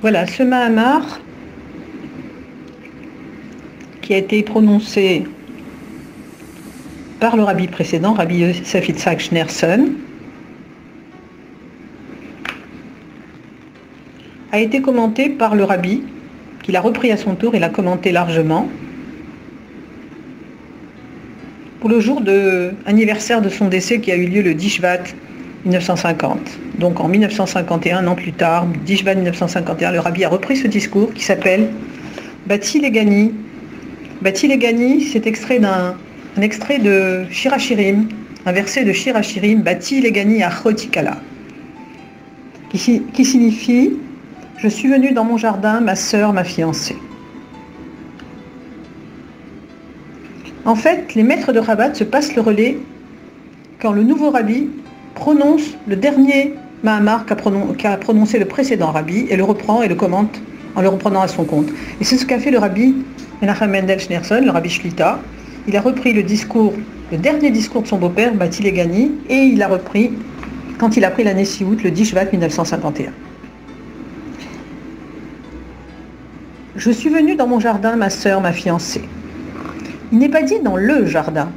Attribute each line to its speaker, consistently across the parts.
Speaker 1: Voilà, ce Mahamar qui a été prononcé par le rabbi précédent, Rabbi Yosef Yitzhak Schneerson, a été commenté par le rabbi, qui l'a repris à son tour et l'a commenté largement, pour le jour anniversaire de son décès qui a eu lieu le 10 Shvat 1950. Donc en 1951, un an plus tard, 10 Shvat 1951, le rabbi a repris ce discours qui s'appelle Bati Legani. Bati Legani, c'est un extrait de Shir HaShirim, un verset de Shir HaShirim, Bati Legani Achotikala, qui signifie « Je suis venu dans mon jardin, ma sœur, ma fiancée ». En fait, les maîtres de Chabad se passent le relais quand le nouveau rabbi prononce le dernier Mahamar qu'a prononcé le précédent rabbi et le reprend et le commente en le reprenant à son compte. Et c'est ce qu'a fait le rabbi Menachem Mendel Schneerson, le rabbi Shlita. Il a repris le dernier discours de son beau-père, Bati Legani, et il l'a repris quand il a pris la Nessiout le 10 Shvat 1951. Je suis venu dans mon jardin, ma sœur, ma fiancée. Il n'est pas dit dans le jardin,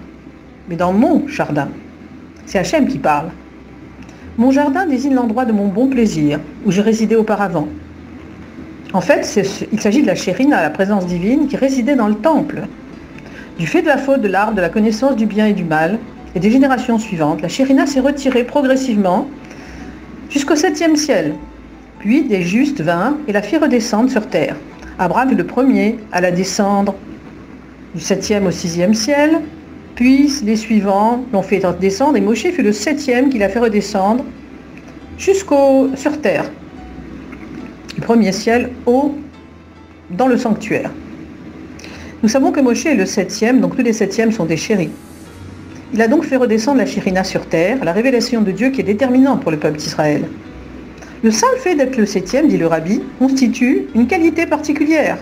Speaker 1: mais dans mon jardin. C'est Hachem qui parle. Mon jardin désigne l'endroit de mon bon plaisir, où je résidais auparavant. En fait, il s'agit de la Shérina, la présence divine, qui résidait dans le temple. Du fait de la faute de l'arbre de la connaissance du bien et du mal, et des générations suivantes, la Shérina s'est retirée progressivement jusqu'au 7e ciel. Puis des justes vinrent et la firent redescendre sur terre. Abraham fut le premier à la descendre du 7e au 6e ciel, puis les suivants l'ont fait descendre, et Moshe fut le 7e qui l'a fait redescendre sur terre. Le premier ciel dans le sanctuaire. Nous savons que Moshe est le 7e, donc tous les 7e sont des chéris. Il a donc fait redescendre la Shérina sur terre, la révélation de Dieu qui est déterminante pour le peuple d'Israël. Le simple fait d'être le 7e, dit le rabbi, constitue une qualité particulière,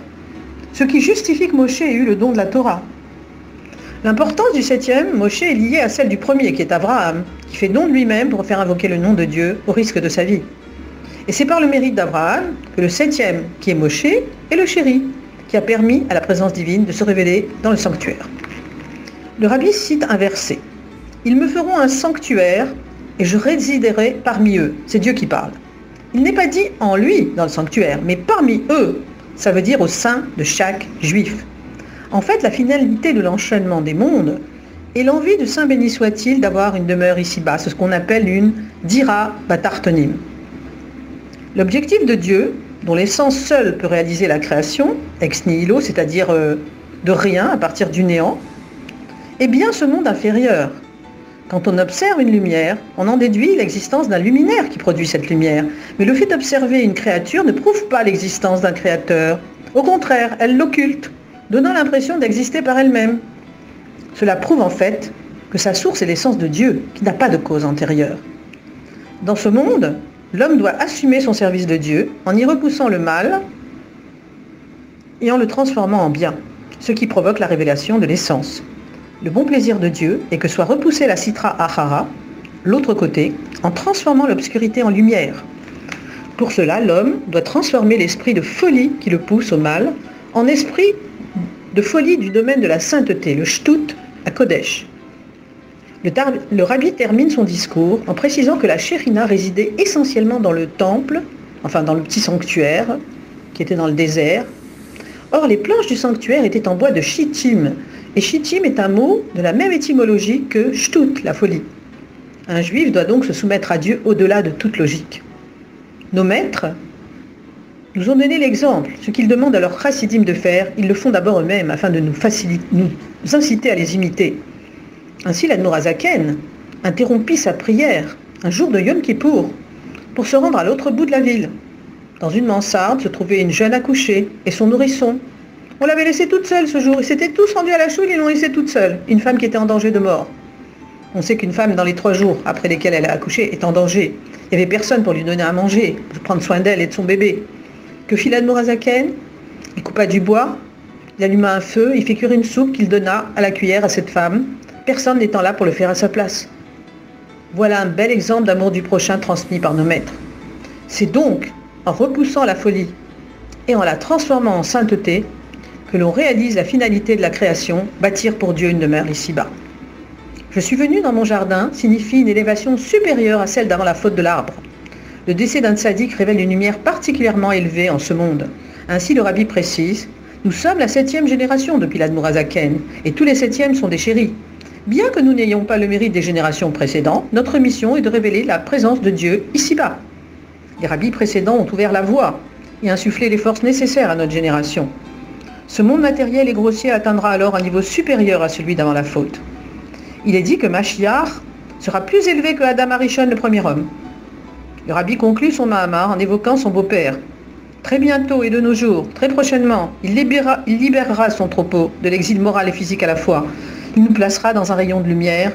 Speaker 1: ce qui justifie que Moshe ait eu le don de la Torah. L'importance du 7e, Moshe, est liée à celle du premier, qui est Abraham, qui fait don de lui-même pour faire invoquer le nom de Dieu au risque de sa vie. Et c'est par le mérite d'Abraham que le 7e, qui est Moshe, est le chéri, qui a permis à la présence divine de se révéler dans le sanctuaire. Le rabbi cite un verset. « Ils me feront un sanctuaire et je résiderai parmi eux. » C'est Dieu qui parle. Il n'est pas dit en lui dans le sanctuaire, mais parmi eux. Ça veut dire au sein de chaque juif. En fait, la finalité de l'enchaînement des mondes est l'envie de Saint béni soit-il d'avoir une demeure ici-bas. C'est ce qu'on appelle une dira batartonim. L'objectif de Dieu, dont l'essence seule peut réaliser la création, ex nihilo, c'est-à-dire de rien, à partir du néant, est bien ce monde inférieur. Quand on observe une lumière, on en déduit l'existence d'un luminaire qui produit cette lumière. Mais le fait d'observer une créature ne prouve pas l'existence d'un créateur. Au contraire, elle l'occulte, donnant l'impression d'exister par elle-même. Cela prouve en fait que sa source est l'essence de Dieu, qui n'a pas de cause antérieure. Dans ce monde, l'homme doit assumer son service de Dieu en y repoussant le mal et en le transformant en bien, ce qui provoque la révélation de l'essence. Le bon plaisir de Dieu est que soit repoussée la citra achara, l'autre côté, en transformant l'obscurité en lumière. Pour cela, l'homme doit transformer l'esprit de folie qui le pousse au mal en esprit de folie du domaine de la sainteté, le shtut à Kodesh. Le rabbi termine son discours en précisant que la Shérina résidait essentiellement dans le temple, enfin dans le petit sanctuaire qui était dans le désert. Or, les planches du sanctuaire étaient en bois de shittim, et shittim est un mot de la même étymologie que shtut, la folie. Un juif doit donc se soumettre à Dieu au-delà de toute logique. Nos maîtres nous ont donné l'exemple. Ce qu'ils demandent à leurs chassidim de faire, ils le font d'abord eux-mêmes afin de nous inciter à les imiter. Ainsi, l'Admor HaZaken interrompit sa prière un jour de Yom Kippour pour se rendre à l'autre bout de la ville. Dans une mansarde se trouvait une jeune accouchée et son nourrisson. On l'avait laissée toute seule ce jour. Ils s'étaient tous rendus à la choule, ils l'ont laissée toute seule. Une femme qui était en danger de mort. On sait qu'une femme, dans les 3 jours après lesquels elle a accouché, est en danger. Il n'y avait personne pour lui donner à manger, pour prendre soin d'elle et de son bébé. Que fit l'Admor HaZaken? Il coupa du bois, il alluma un feu, il fit cuire une soupe qu'il donna à la cuillère à cette femme, personne n'étant là pour le faire à sa place. Voilà un bel exemple d'amour du prochain transmis par nos maîtres. C'est donc en repoussant la folie et en la transformant en sainteté, que l'on réalise la finalité de la création, bâtir pour Dieu une demeure ici-bas. Je suis venu dans mon jardin signifie une élévation supérieure à celle d'avant la faute de l'arbre. Le décès d'un tzaddik révèle une lumière particulièrement élevée en ce monde. Ainsi le rabbi précise, nous sommes la 7e génération depuis l'Admour Hazaken, et tous les 7e sont des chéris. Bien que nous n'ayons pas le mérite des générations précédentes, notre mission est de révéler la présence de Dieu ici-bas. Les rabbis précédents ont ouvert la voie et insufflé les forces nécessaires à notre génération. Ce monde matériel et grossier atteindra alors un niveau supérieur à celui d'avant la faute. Il est dit que Mashiach sera plus élevé que Adam Arishon, le premier homme. Le rabbi conclut son Mahamar en évoquant son beau-père. Très bientôt et de nos jours, très prochainement, il libérera son troupeau de l'exil moral et physique à la fois. Il nous placera dans un rayon de lumière.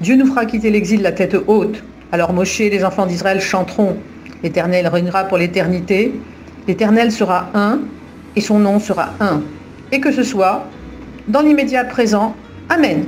Speaker 1: Dieu nous fera quitter l'exil la tête haute. Alors Moshe et les enfants d'Israël chanteront. L'Éternel régnera pour l'éternité. L'Éternel sera un et son nom sera un. Et que ce soit dans l'immédiat présent. Amen.